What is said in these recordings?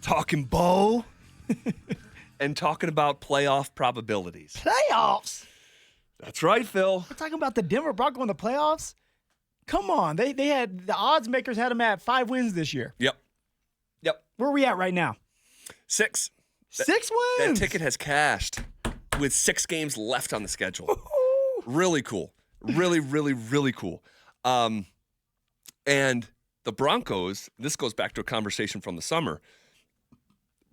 talking Bo, and talking about playoff probabilities. Playoffs? That's right, Phil. We're talking about the Denver Broncos in the playoffs? Come on. They had the odds makers had them at 5 wins this year. Yep. Where are we at right now? 6. 6 That wins. ticket has cashed with 6 games left on the schedule. Really cool. Really, really, really cool. And the Broncos, this goes back to a conversation from the summer.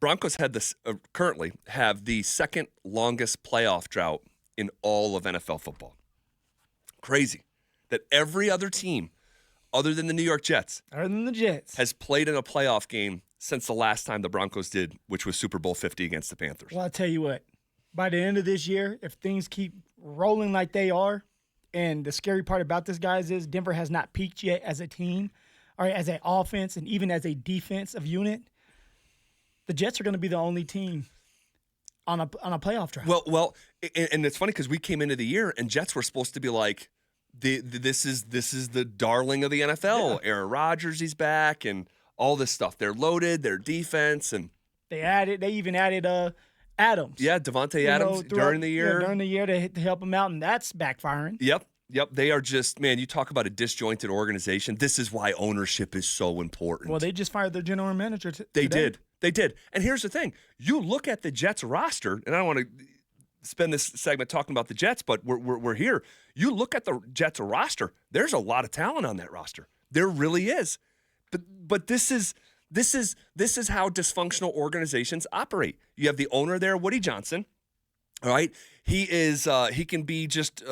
Broncos had this currently have the second longest playoff drought in all of NFL football. Crazy that every other team other than the New York Jets has played in a playoff game since the last time the Broncos did, which was Super Bowl 50 against the Panthers. Well, I'll tell you what. By the end of this year, if things keep rolling like they are, and the scary part about this, guys, is Denver has not peaked yet as a team, or as an offense, and even as a defensive unit, the Jets are going to be the only team on a playoff drive. Well, and it's funny because we came into the year and Jets were supposed to be like, this is the darling of the NFL. Yeah. Aaron Rodgers, he's back, and all this stuff. They're loaded. Their defense, and they even added Adams. Yeah, Devontae Adams during the year. Yeah, during the year to help him out, and that's backfiring. Yep. They are just, man, you talk about a disjointed organization. This is why ownership is so important. Well, they just fired their general manager They did. And here's the thing. You look at the Jets roster, and I don't want to spend this segment talking about the Jets, but we're here. You look at the Jets roster, there's a lot of talent on that roster. There really is. But this is how dysfunctional organizations operate. You have the owner there, Woody Johnson. All right, he can be just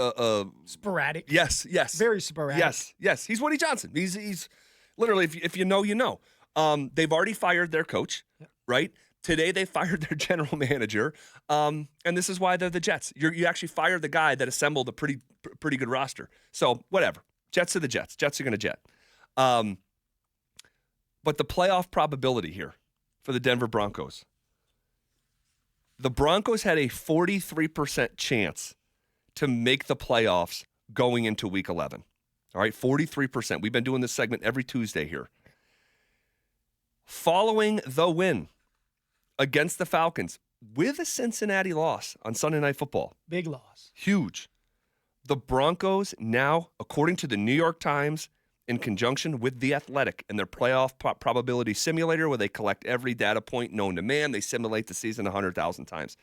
sporadic. Yes, very sporadic. Yes. He's Woody Johnson. He's literally, if you know, you know. They've already fired their coach, right? Today they fired their general manager, and this is why they're the Jets. You actually fired the guy that assembled a pretty good roster. So whatever, Jets are the Jets. Jets are going to jet. But the playoff probability here for the Denver Broncos. The Broncos had a 43% chance to make the playoffs going into Week 11. All right, 43%. We've been doing this segment every Tuesday here. Following the win against the Falcons with a Cincinnati loss on Sunday Night Football. Big loss. Huge. The Broncos now, according to the New York Times, in conjunction with The Athletic and their playoff probability simulator, where they collect every data point known to man. They simulate the season 100,000 times.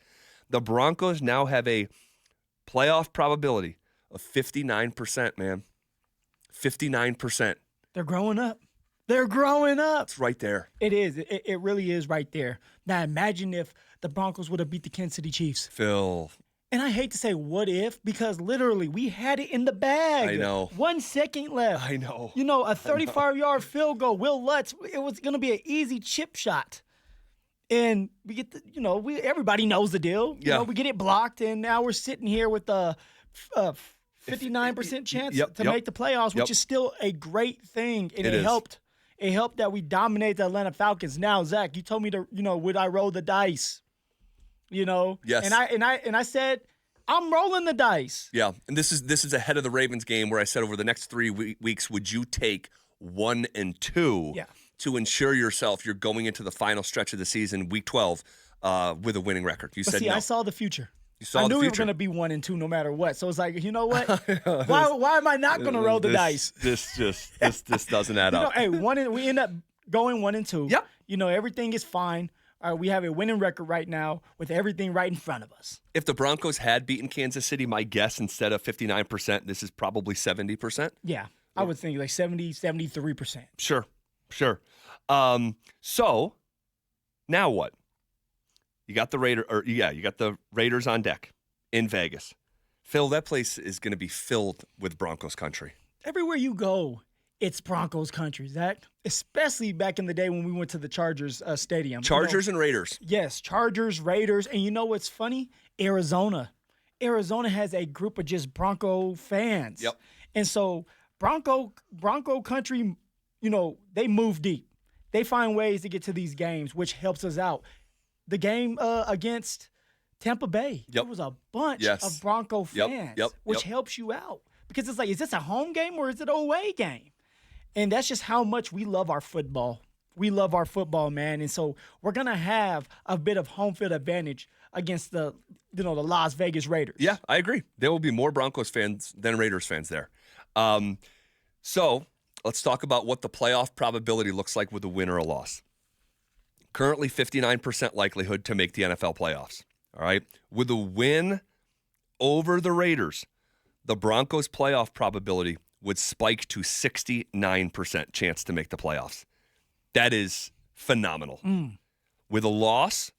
The Broncos now have a playoff probability of 59%, man. 59%. They're growing up. It's right there. It is. It really is right there. Now, imagine if the Broncos would have beat the Kansas City Chiefs. Phil. And I hate to say what if, because literally we had it in the bag. I know. 1 second left. I know. You know, a 35-yard field goal. Will Lutz, it was going to be an easy chip shot. And we get everybody knows the deal. Yeah. We get it blocked, and now we're sitting here with a 59% chance to make the playoffs, which is still a great thing. And it helped. It helped that we dominate the Atlanta Falcons. Now, Zach, you told me to, would I roll the dice? Yes. And I said, I'm rolling the dice. Yeah, and this is ahead of the Ravens game where I said over the next 3 weeks, would you take 1 and 2 to ensure yourself you're going into the final stretch of the season, Week 12, with a winning record? You said no. I saw the future. I knew we were going to be 1 and 2 no matter what. So it's like, you know what? Why am I not going to roll the dice? This doesn't add up. Hey, we end up going 1 and 2. Yep. Everything is fine. We have a winning record right now with everything right in front of us. If the Broncos had beaten Kansas City, my guess, instead of 59%, this is probably 70%. Yeah, I would think like 70, 73%. Sure. So now what? You got the Raiders on deck in Vegas. Phil, that place is going to be filled with Broncos country. Everywhere you go, it's Broncos country, Zach. Especially back in the day when we went to the Chargers stadium. Chargers and Raiders. Yes, Chargers, Raiders. And you know what's funny? Arizona. Arizona has a group of just Bronco fans. Yep. And so Bronco country, they move deep. They find ways to get to these games, which helps us out. The game against Tampa Bay, there was a bunch of Bronco fans, which helps you out. Because it's like, is this a home game or is it an away game? And that's just how much we love our football. We love our football, man. And so we're going to have a bit of home field advantage against the Las Vegas Raiders. Yeah, I agree. There will be more Broncos fans than Raiders fans there. So let's talk about what the playoff probability looks like with a win or a loss. Currently 59% likelihood to make the NFL playoffs. All right. With a win over the Raiders, the Broncos playoff probability would spike to 69% chance to make the playoffs. That is phenomenal. With a loss,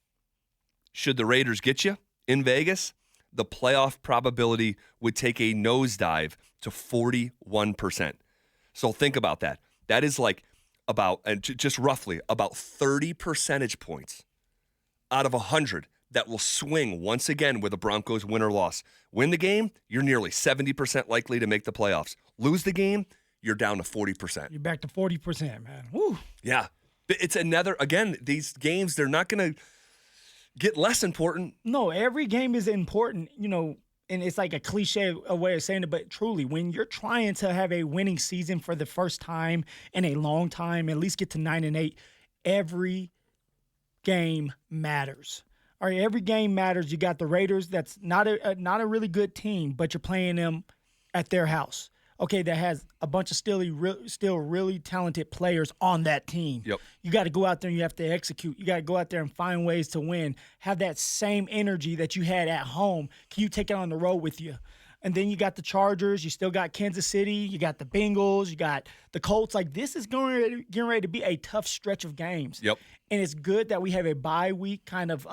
should the Raiders get you in Vegas, the playoff probability would take a nosedive to 41%. So think about that. That is like just roughly about 30 percentage points out of 100 that will swing once again with a Broncos win or loss. Win the game, you're nearly 70% likely to make the playoffs. Lose the game, you're down to 40%. You're back to 40%, man. Woo. Yeah. It's again, these games, they're not going to get less important. No, every game is important, and it's like a cliche way of saying it, but truly, when you're trying to have a winning season for the first time in a long time, at least get to 9-8, every game matters. All right, every game matters. You got the Raiders. That's not a really good team, but you're playing them at their house. Okay, that has a bunch of still really talented players on that team. Yep. You got to go out there and you have to execute. You got to go out there and find ways to win. Have that same energy that you had at home. Can you take it on the road with you? And then you got the Chargers. You still got Kansas City. You got the Bengals. You got the Colts. Like, this is getting ready to be a tough stretch of games. Yep. And it's good that we have a bye week kind of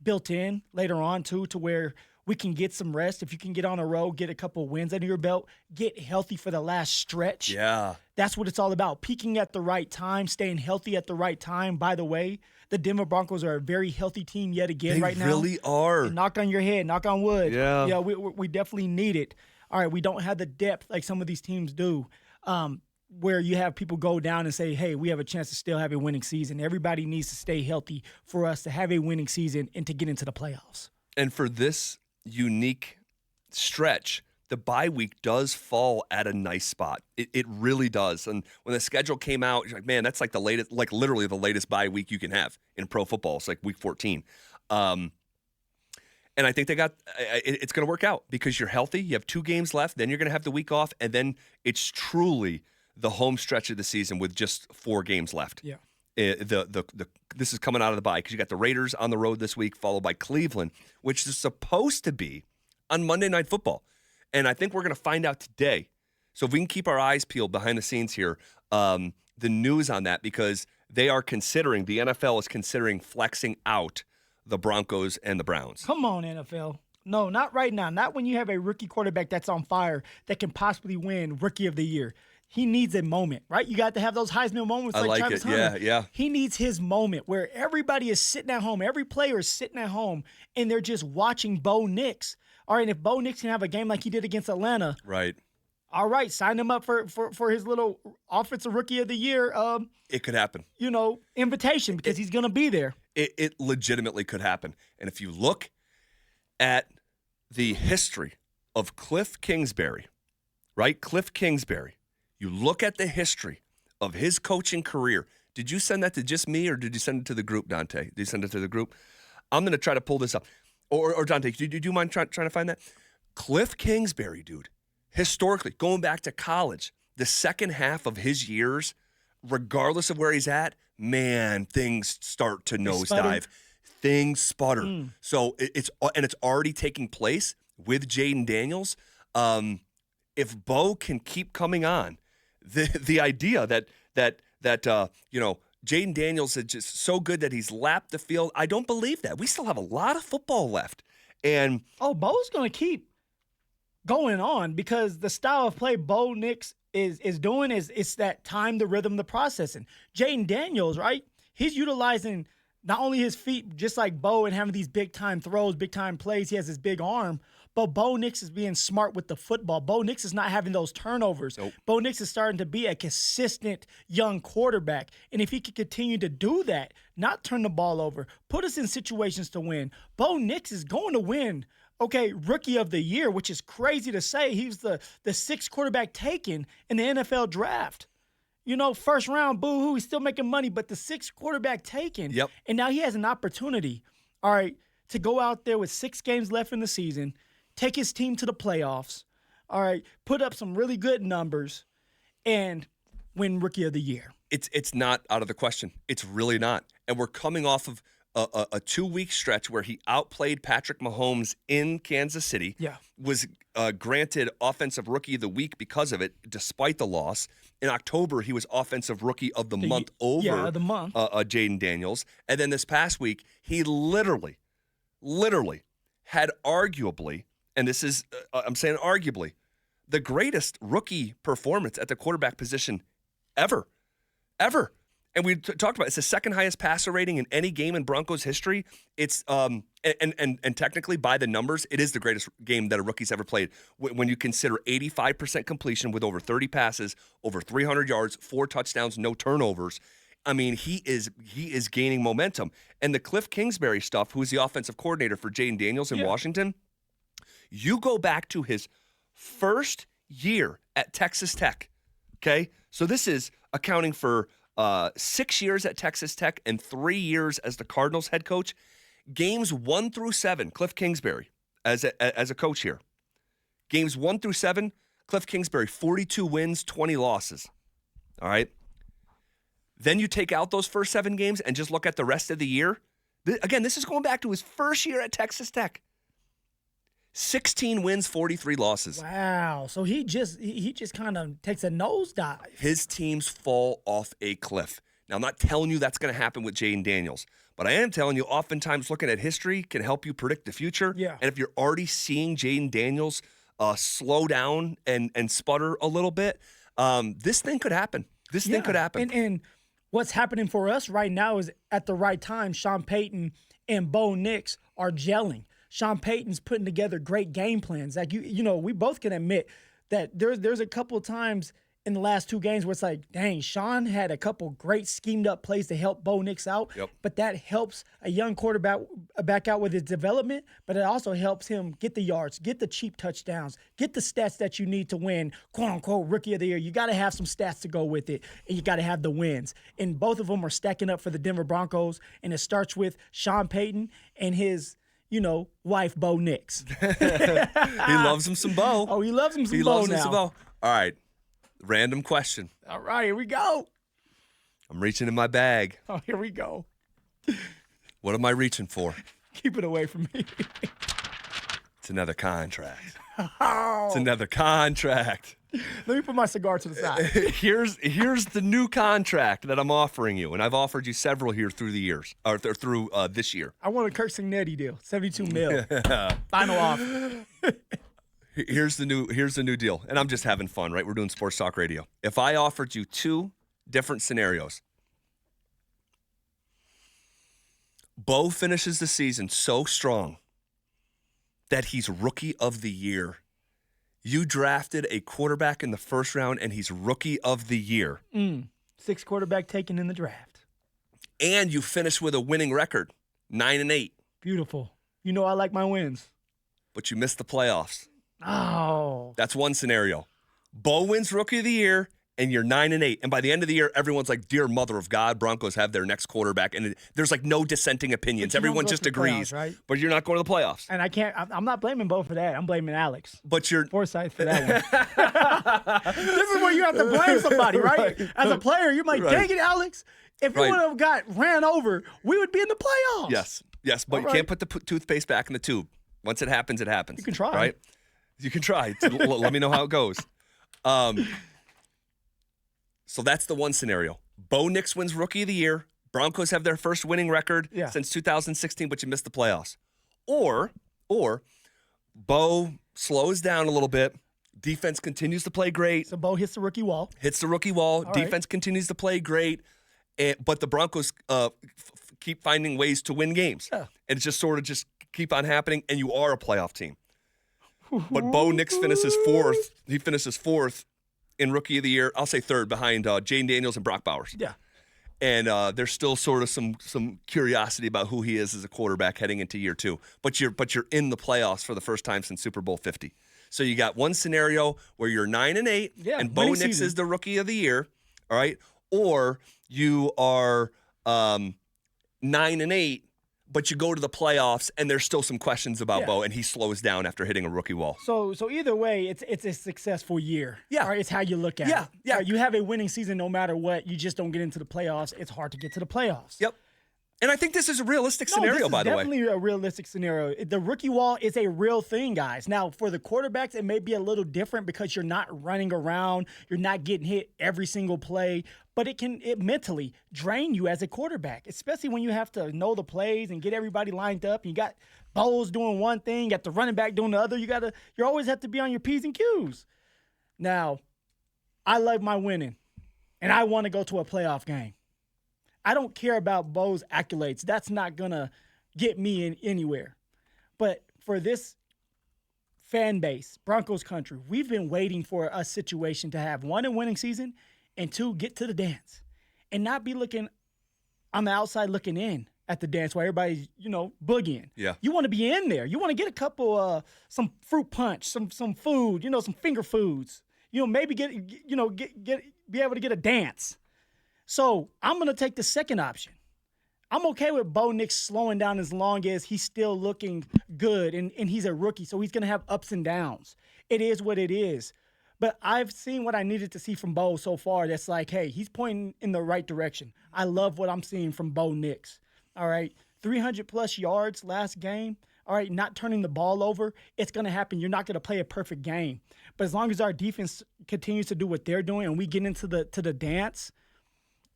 built in later on, too, to where we can get some rest. If you can get on a road, get a couple wins under your belt, get healthy for the last stretch. Yeah. That's what it's all about. Peaking at the right time, staying healthy at the right time. By the way, the Denver Broncos are a very healthy team yet again right now. They really are. And knock on your head, knock on wood. Yeah. Yeah, we definitely need it. All right, we don't have the depth like some of these teams do, where you have people go down and say, hey, we have a chance to still have a winning season. Everybody needs to stay healthy for us to have a winning season and to get into the playoffs. And for this unique stretch, the bye week does fall at a nice spot. It really does. And when the schedule came out, you're like, man, that's like the latest, like literally the latest bye week you can have in pro football. It's like week 14. And I think it's going to work out because you're healthy. You have 2 games left. Then you're going to have the week off. And then it's truly the home stretch of the season with just 4 games left. Yeah. This is coming out of the bye because you got the Raiders on the road this week, followed by Cleveland, which is supposed to be on Monday Night Football. And I think we're going to find out today. So if we can keep our eyes peeled behind the scenes here, the news on that, because the NFL is considering flexing out the Broncos and the Browns. Come on, NFL. No, not right now. Not when you have a rookie quarterback that's on fire that can possibly win Rookie of the Year. He needs a moment, right? You got to have those Heisman moments like Travis Hunter. Yeah. He needs his moment where everybody is sitting at home. Every player is sitting at home, and they're just watching Bo Nix. All right, and if Bo Nix can have a game like he did against Atlanta, right? All right, sign him up for his little Offensive Rookie of the Year. It could happen. Invitation because he's going to be there. It legitimately could happen. And if you look at the history of Cliff Kingsbury, right? Cliff Kingsbury. You look at the history of his coaching career. Did you send that to just me or did you send it to the group, Dante? Did you send it to the group? I'm going to try to pull this up. Or Dante, do you mind trying to find that? Cliff Kingsbury, dude, historically, going back to college, the second half of his years, regardless of where he's at, man, things start to nosedive. Things sputter. So it's already taking place with Jaden Daniels. If Bo can keep coming on, the idea that Jaden Daniels is just so good that he's lapped the field, I don't believe that. We still have a lot of football left. And Bo's going to keep going on because the style of play Bo Nix is doing it's that time, the rhythm, the processing. Jaden Daniels, right? He's utilizing not only his feet, just like Bo, and having these big-time throws, big-time plays. He has his big arm. But Bo Nix is being smart with the football. Bo Nix is not having those turnovers. Nope. Bo Nix is starting to be a consistent young quarterback. And if he can continue to do that, not turn the ball over, put us in situations to win, Bo Nix is going to win, Rookie of the Year, which is crazy to say. He was the 6th quarterback taken in the NFL draft. first round, boo-hoo, he's still making money, but the sixth quarterback taken. Yep. And now he has an opportunity, all right, to go out there with 6 games left in the season, take his team to the playoffs, all right, put up some really good numbers, and win Rookie of the Year. It's not out of the question. It's really not. And we're coming off of a 2-week stretch where he outplayed Patrick Mahomes in Kansas City. Yeah. Was granted Offensive Rookie of the Week because of it, despite the loss. In October, he was Offensive Rookie of the month over Jaden Daniels. And then this past week, he literally had arguably, and this is, I'm saying arguably, the greatest rookie performance at the quarterback position ever. And we talked about it's the second highest passer rating in any game in Broncos history. It's and technically by the numbers, it is the greatest game that a rookie's ever played. When you consider 85% completion with over 30 passes, over 300 yards, 4 touchdowns, no turnovers. I mean, he is gaining momentum. And the Cliff Kingsbury stuff, who's the offensive coordinator for Jaden Daniels in Washington, you go back to his first year at Texas Tech. Okay, so this is accounting for 6 years at Texas Tech and 3 years as the Cardinals head coach. Games 1 through 7, Cliff Kingsbury as a coach here. Games 1 through 7, Cliff Kingsbury, 42 wins, 20 losses. All right. Then you take out those first 7 games and just look at the rest of the year. Again, this is going back to his first year at Texas Tech. 16 wins, 43 losses. Wow. So he just kind of takes a nosedive. His teams fall off a cliff. Now, I'm not telling you that's going to happen with Jaden Daniels, but I am telling you oftentimes looking at history can help you predict the future. Yeah. And if you're already seeing Jaden Daniels slow down and sputter a little bit, this thing could happen. This thing could happen. And what's happening for us right now is at the right time, Sean Payton and Bo Nix are gelling. Sean Payton's putting together great game plans. Like we both can admit that there's a couple of times in the last 2 games where it's like, dang, Sean had a couple great schemed up plays to help Bo Nix out. Yep. But that helps a young quarterback back out with his development, but it also helps him get the yards, get the cheap touchdowns, get the stats that you need to win, quote unquote, Rookie of the Year. You got to have some stats to go with it, and you got to have the wins. And both of them are stacking up for the Denver Broncos, and it starts with Sean Payton and his wife, Bo Nix. He loves him some Bo. Oh, he loves him some Bo now. He loves him some Bo. All right. Random question. All right, here we go. I'm reaching in my bag. Oh, here we go. What am I reaching for? Keep it away from me. It's another contract. Oh. It's another contract. Let me put my cigar to the side. Here's the new contract that I'm offering you, and I've offered you several here through the years, or through this year. I want a Kirk Signetti deal, $72 million. Final offer. Here's the new deal, and I'm just having fun, right? We're doing sports talk radio. If I offered you 2 different scenarios, Bo finishes the season so strong that he's Rookie of the Year. You drafted a quarterback in the first round, and he's Rookie of the Year. 6 quarterback taken in the draft. And you finish with a winning record, 9-8. Beautiful. I like my wins. But you missed the playoffs. Oh. That's one scenario. Bo wins Rookie of the Year, and you're 9-8. And by the end of the year, everyone's like, dear mother of God, Broncos have their next quarterback. And there's like no dissenting opinions. Everyone just agrees. Playoffs, right? But you're not going to the playoffs. And I'm not blaming Bo for that. I'm blaming Alex. But you're Forsyth for that one. This is where you have to blame somebody, right? As a player, you're like, dang it, Alex. If you would have got ran over, we would be in the playoffs. Yes. But you can't put the toothpaste back in the tube. Once it happens, it happens. You can try. Right? You can try. Let me know how it goes. So that's the one scenario. Bo Nix wins Rookie of the Year. Broncos have their first winning record since 2016, but you missed the playoffs. Or Bo slows down a little bit. Defense continues to play great. So Bo hits the rookie wall. All Defense continues to play great. But the Broncos keep finding ways to win games. Yeah. And it's just sort of just keep on happening, and you are a playoff team. But Bo Nix finishes 4th. He finishes 4th in Rookie of the Year. I'll say 3rd behind Jaden Daniels and Brock Bowers. Yeah. And there's still sort of some curiosity about who he is as a quarterback heading into year 2. But you're in the playoffs for the first time since Super Bowl 50. So you got one scenario where you're 9-8, and Bo Nix is the Rookie of the Year. all right? Or you are 9-8, but you go to the playoffs and there's still some questions about Bo, and he slows down after hitting a rookie wall. So either way, it's a successful year. Yeah. All right, it's how you look at it. Yeah. All right, you have a winning season no matter what. You just don't get into the playoffs. It's hard to get to the playoffs. Yep. And I think this is a realistic scenario, by the way. Definitely a realistic scenario. The rookie wall is a real thing, guys. Now, for the quarterbacks, it may be a little different because you're not running around. You're not getting hit every single play. But it mentally drain you as a quarterback, especially when you have to know the plays and get everybody lined up. You got Bowles doing one thing, you got the running back doing the other. You always have to be on your P's and Q's. Now, I love my winning, and I want to go to a playoff game. I don't care about Bo's accolades. That's not going to get me in anywhere. But for this fan base, Broncos country, we've been waiting for a situation to have, one, a winning season, and two, get to the dance. And not be looking on the outside looking in at the dance while everybody's, boogieing. Yeah. You want to be in there. You want to get a couple, some fruit punch, some food, some finger foods. Maybe be able to get a dance. So I'm going to take the second option. I'm okay with Bo Nix slowing down as long as he's still looking good and he's a rookie, so he's going to have ups and downs. It is what it is. But I've seen what I needed to see from Bo so far that's like, hey, he's pointing in the right direction. I love what I'm seeing from Bo Nix. All right, 300-plus yards last game. All right, not turning the ball over. It's going to happen. You're not going to play a perfect game. But as long as our defense continues to do what they're doing and we get into the dance,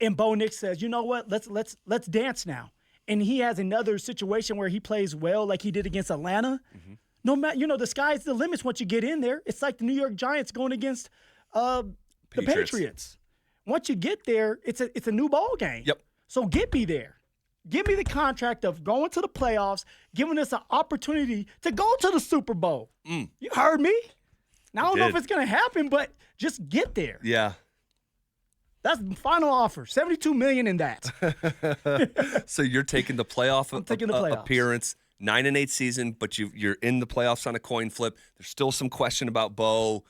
and Bo Nix says, you know what, let's dance now. And he has another situation where he plays well like he did against Atlanta. Mm-hmm. No matter, the sky's the limits once you get in there. It's like the New York Giants going against the Patriots. Once you get there, it's a new ball game. Yep. So get me there. Give me the contract of going to the playoffs, giving us an opportunity to go to the Super Bowl. You heard me. Now, I don't know if it's going to happen, but just get there. Yeah. That's the final offer. $72 million in that. So you're taking the playoff appearance, 9-8 season, but you're in the playoffs on a coin flip. There's still some question about Bo.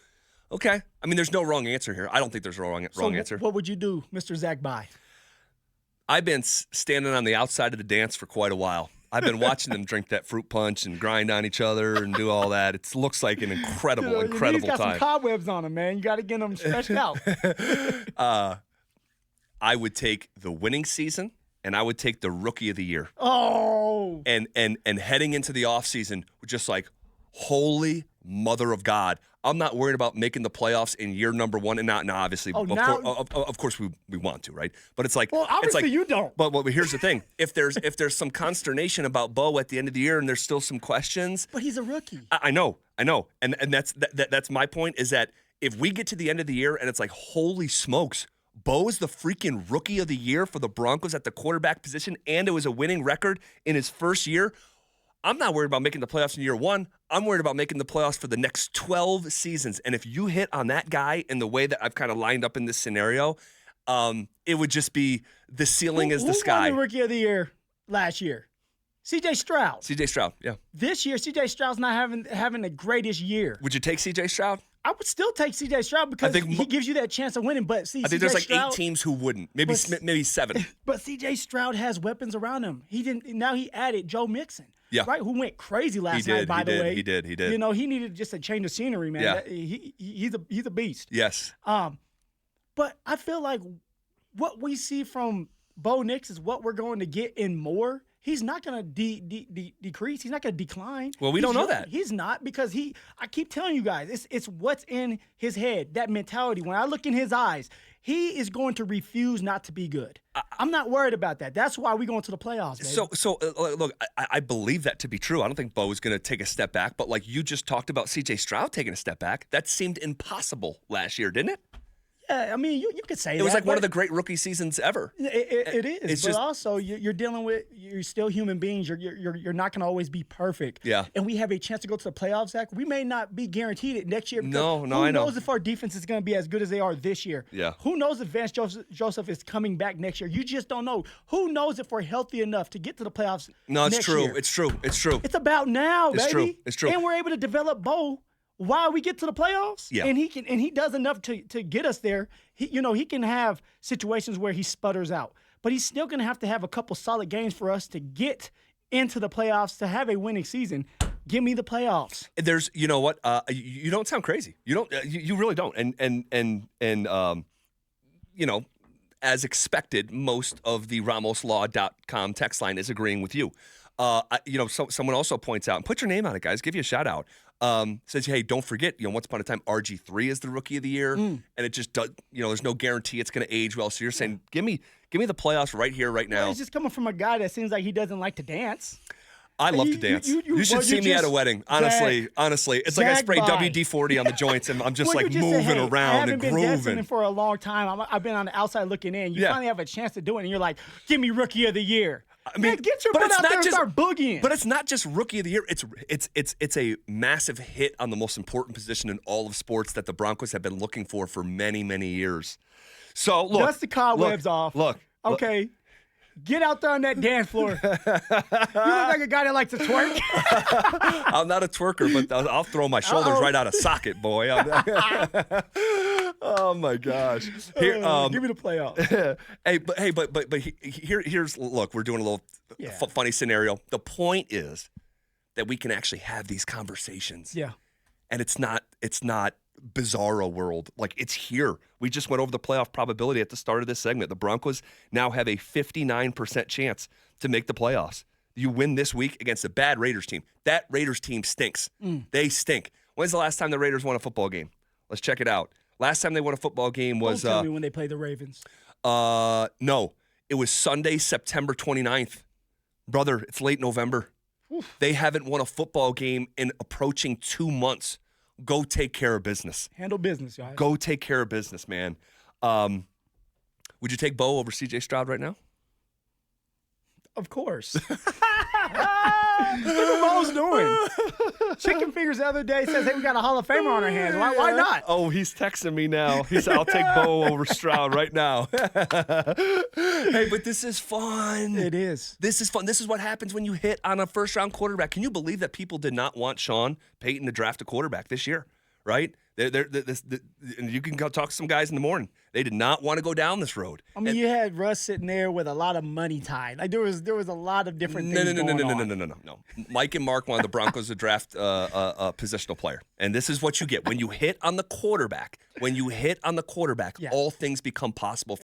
Okay. I mean, there's no wrong answer here. I don't think there's a wrong answer. What would you do, Mr. Zach Bye? I've been standing on the outside of the dance for quite a while. I've been watching them drink that fruit punch and grind on each other and do all that. It looks like an incredible time. He's got some cobwebs on him, man. You got to get them stretched out. I would take the winning season, and I would take the rookie of the year. Oh. And heading into the offseason, just like, holy mother of God. I'm not worried about making the playoffs in year number one, and now obviously, of course we want to, right? But it's like, well, obviously you don't. But here's the thing: if there's some consternation about Bo at the end of the year, and there's still some questions, but he's a rookie. I know, and that's my point is that if we get to the end of the year and it's like, holy smokes, Bo is the freaking rookie of the year for the Broncos at the quarterback position, and it was a winning record in his first year. I'm not worried about making the playoffs in year one. I'm worried about making the playoffs for the next 12 seasons. And if you hit on that guy in the way that I've kind of lined up in this scenario, it would just be the ceiling is the sky. Who won the rookie of the year last year? C.J. Stroud. C.J. Stroud, yeah. This year, C.J. Stroud's not having the greatest year. Would you take C.J. Stroud? I would still take C.J. Stroud because he gives you that chance of winning. But I think there's like 8 teams who wouldn't, maybe 7. But C.J. Stroud has weapons around him. Now he added Joe Mixon. Yeah. Right, who went crazy last night, by the way. He did. He needed just a change of scenery, man. Yeah. He's a beast. Yes. But I feel like what we see from Bo Nix is what we're going to get in more. He's not going to decrease. He's not going to decline. Well, we don't know that. He's not because I keep telling you guys, it's what's in his head, that mentality. When I look in his eyes, he is going to refuse not to be good. I'm not worried about that. That's why we're going to the playoffs, baby. So look, I believe that to be true. I don't think Bo is going to take a step back, but like you just talked about C.J. Stroud taking a step back, that seemed impossible last year, didn't it? Yeah, I mean, you could say that. It was like one of the great rookie seasons ever. It is. But also, you're dealing with, you're still human beings. You're not going to always be perfect. Yeah. And we have a chance to go to the playoffs, Zach. We may not be guaranteed it next year. No, I know. Who knows if our defense is going to be as good as they are this year? Yeah. Who knows if Vance Joseph is coming back next year? You just don't know. Who knows if we're healthy enough to get to the playoffs No, it's next true. year? It's true. It's about now, baby. It's true. And we're able to develop Bo while we get to the playoffs. Yeah. And he does enough to get us there. He can have situations where he sputters out, but he's still going to have a couple solid games for us to get into the playoffs, to have a winning season. Give me the playoffs. There's, you know what? You don't sound crazy. You don't. You really don't. And you know, as expected, most of the RamosLaw.com text line is agreeing with you. You know, someone also points out, and put your name on it, guys. Give you a shout out. Says, hey, don't forget, you know, once upon a time, RG3 is the rookie of the year, and it just does. You know, there's no guarantee it's going to age well. So you're saying, give me the playoffs right here, right now. Well, it's just coming from a guy that seems like he doesn't like to dance. I love to dance. You should see me at a wedding. Honestly, it's like I spray WD-40 on the joints, and I'm just like moving around and grooving. I haven't been dancing for a long time. I've been on the outside looking in. You finally have a chance to do it, and you're like, give me rookie of the year. I mean, man, get your butt out there and start boogieing. But it's not just rookie of the year. It's a massive hit on the most important position in all of sports that the Broncos have been looking for many, many years. So look, dust the cobwebs off. Okay. Get out there on that dance floor. You look like a guy that likes to twerk. I'm not a twerker, but I'll throw my shoulders right out of socket, boy. Oh my gosh! Here, give me the playoffs. Here's look. We're doing a little funny scenario. The point is that we can actually have these conversations. Yeah, and it's not bizarro world. Like, it's here. We just went over the playoff probability at the start of this segment. The Broncos now have a 59% chance to make the playoffs. You win this week against a bad Raiders team. That Raiders team stinks. They stink. When's the last time the Raiders won a football game? Let's check it out. Last time they won a football game was... Don't tell me when they played the Ravens. No. It was Sunday, September 29th. Brother, it's late November. Oof. They haven't won a football game in approaching 2 months. Go take care of business. Handle business, guys. Go take care of business, man. Would you take Bo over C.J. Stroud right now? Of course. Look what Bo's doing. Chicken Fingers the other day says, hey, we got a Hall of Famer on our hands. Why not? Oh, he's texting me now. He said, I'll take Bo over Stroud right now. Hey, but this is fun. It is. This is fun. This is what happens when you hit on a first-round quarterback. Can you believe that people did not want Sean Payton to draft a quarterback this year, right? And you can go talk to some guys in the morning. They did not want to go down this road. I mean, you had Russ sitting there with a lot of money tied. Like there was a lot of different things going on. No. Mike and Mark wanted the Broncos to draft a positional player, and this is what you get when you hit on the quarterback. All things become possible